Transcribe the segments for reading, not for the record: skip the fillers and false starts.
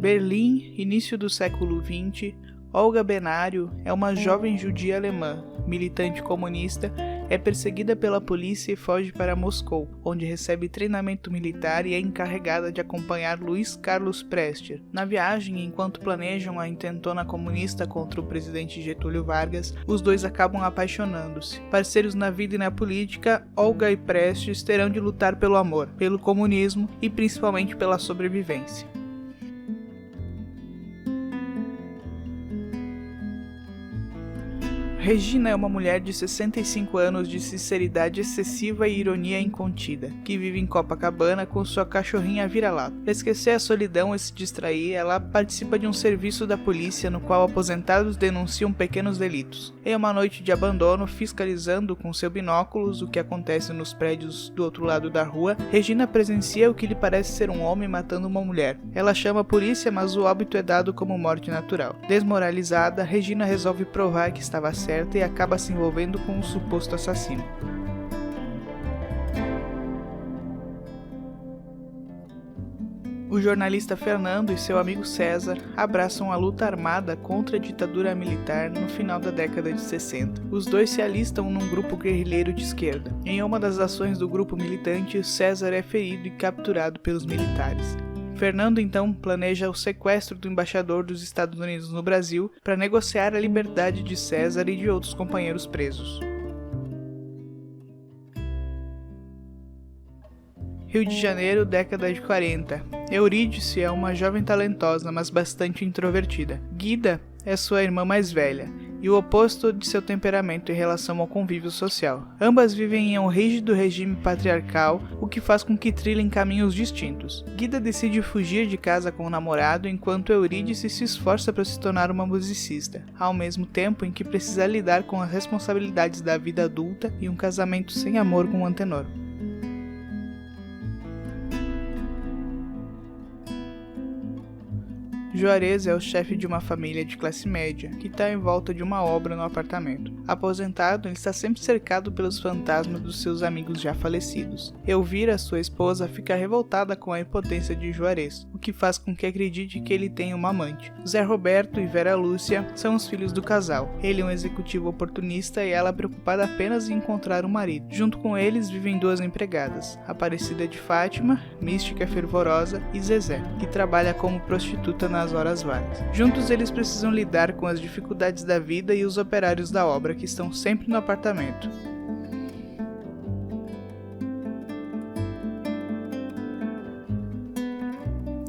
Berlim, início do século XX, Olga Benário é uma jovem judia alemã, militante comunista, é perseguida pela polícia e foge para Moscou, onde recebe treinamento militar e é encarregada de acompanhar Luiz Carlos Prestes. Na viagem, enquanto planejam a intentona comunista contra o presidente Getúlio Vargas, os dois acabam apaixonando-se. Parceiros na vida e na política, Olga e Prestes terão de lutar pelo amor, pelo comunismo e principalmente pela sobrevivência. Regina é uma mulher de 65 anos de sinceridade excessiva e ironia incontida, que vive em Copacabana com sua cachorrinha vira-lata. Para esquecer a solidão e se distrair, ela participa de um serviço da polícia no qual aposentados denunciam pequenos delitos. Em uma noite de abandono, fiscalizando com seus binóculos o que acontece nos prédios do outro lado da rua, Regina presencia o que lhe parece ser um homem matando uma mulher. Ela chama a polícia, mas o óbito é dado como morte natural. Desmoralizada, Regina resolve provar que estava certa e acaba se envolvendo com um suposto assassino. O jornalista Fernando e seu amigo César abraçam a luta armada contra a ditadura militar no final da década de 60. Os dois se alistam num grupo guerrilheiro de esquerda. Em uma das ações do grupo militante, César é ferido e capturado pelos militares. Fernando então planeja o sequestro do embaixador dos Estados Unidos no Brasil para negociar a liberdade de César e de outros companheiros presos. Rio de Janeiro, década de 40. Eurídice é uma jovem talentosa, mas bastante introvertida. Guida é sua irmã mais velha e o oposto de seu temperamento em relação ao convívio social. Ambas vivem em um rígido regime patriarcal, o que faz com que trilhem caminhos distintos. Guida decide fugir de casa com o namorado, enquanto Eurídice se esforça para se tornar uma musicista, ao mesmo tempo em que precisa lidar com as responsabilidades da vida adulta e um casamento sem amor com o Antenor. Juarez é o chefe de uma família de classe média, que está em volta de uma obra no apartamento. Aposentado, ele está sempre cercado pelos fantasmas dos seus amigos já falecidos. Elvira, sua esposa, fica revoltada com a impotência de Juarez, o que faz com que acredite que ele tem uma amante. Zé Roberto e Vera Lúcia são os filhos do casal. Ele é um executivo oportunista e ela preocupada apenas em encontrar um marido. Junto com eles vivem duas empregadas, Aparecida de Fátima, mística fervorosa, e Zezé, que trabalha como prostituta nas horas vagas. Juntos eles precisam lidar com as dificuldades da vida e os operários da obra que estão sempre no apartamento.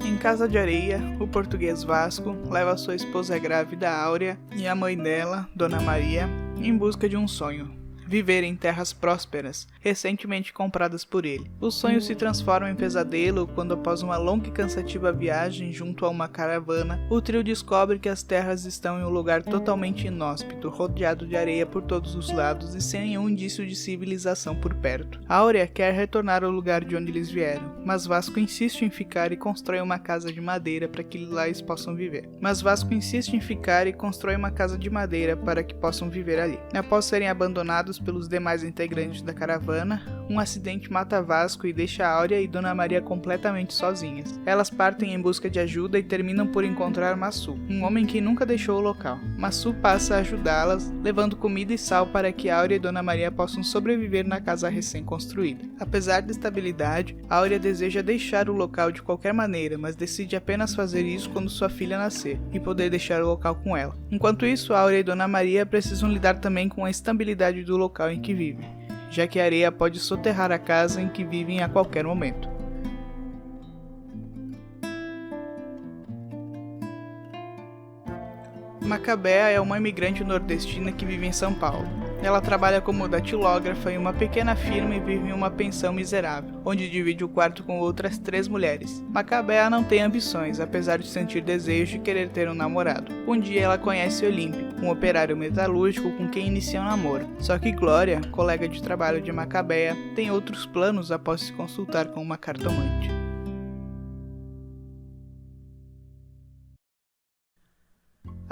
Em Casa de Areia, o português Vasco leva sua esposa grávida Áurea e a mãe dela, Dona Maria, em busca de um sonho: viver em terras prósperas, recentemente compradas por ele. O sonho se transforma em pesadelo quando, após uma longa e cansativa viagem junto a uma caravana, o trio descobre que as terras estão em um lugar totalmente inóspito, rodeado de areia por todos os lados e sem nenhum indício de civilização por perto. Áurea quer retornar ao lugar de onde eles vieram, mas Vasco insiste em ficar e constrói uma casa de madeira para que lá eles possam viver. Após serem abandonados pelos demais integrantes da caravana, um acidente mata Vasco e deixa Áurea e Dona Maria completamente sozinhas. Elas partem em busca de ajuda e terminam por encontrar Massu, um homem que nunca deixou o local. Massu passa a ajudá-las, levando comida e sal para que Áurea e Dona Maria possam sobreviver na casa recém-construída. Apesar da estabilidade, Áurea deseja deixar o local de qualquer maneira, mas decide apenas fazer isso quando sua filha nascer e poder deixar o local com ela. Enquanto isso, Áurea e Dona Maria precisam lidar também com a instabilidade do local em que vivem, já que a areia pode soterrar a casa em que vivem a qualquer momento. Macabea é uma imigrante nordestina que vive em São Paulo. Ela trabalha como datilógrafa em uma pequena firma e vive em uma pensão miserável, onde divide o quarto com outras 3 mulheres. Macabea não tem ambições, apesar de sentir desejo e querer ter um namorado. Um dia ela conhece Olímpio, um operário metalúrgico com quem inicia um namoro. Só que Glória, colega de trabalho de Macabea, tem outros planos após se consultar com uma cartomante.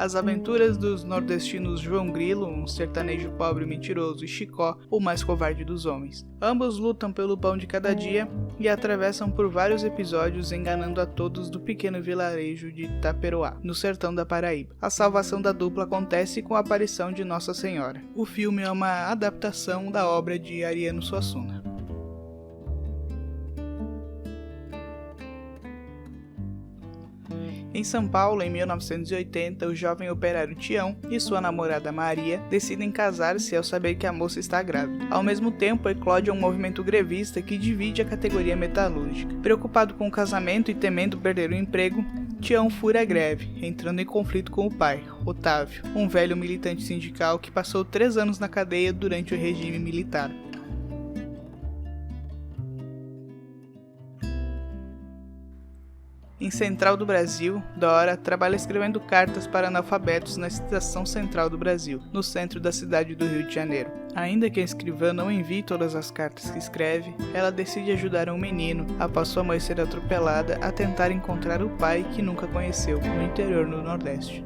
As aventuras dos nordestinos João Grilo, um sertanejo pobre e mentiroso, e Chicó, o mais covarde dos homens. Ambos lutam pelo pão de cada dia e atravessam por vários episódios enganando a todos do pequeno vilarejo de Taperoá, no sertão da Paraíba. A salvação da dupla acontece com a aparição de Nossa Senhora. O filme é uma adaptação da obra de Ariano Suassuna. Em São Paulo, em 1980, o jovem operário Tião e sua namorada Maria decidem casar-se ao saber que a moça está grávida. Ao mesmo tempo, eclode um movimento grevista que divide a categoria metalúrgica. Preocupado com o casamento e temendo perder o emprego, Tião fura a greve, entrando em conflito com o pai, Otávio, um velho militante sindical que passou 3 anos na cadeia durante o regime militar. Em Central do Brasil, Dora trabalha escrevendo cartas para analfabetos na Estação Central do Brasil, no centro da cidade do Rio de Janeiro. Ainda que a escrivã não envie todas as cartas que escreve, ela decide ajudar um menino, após sua mãe ser atropelada, a tentar encontrar o pai que nunca conheceu, no interior do Nordeste.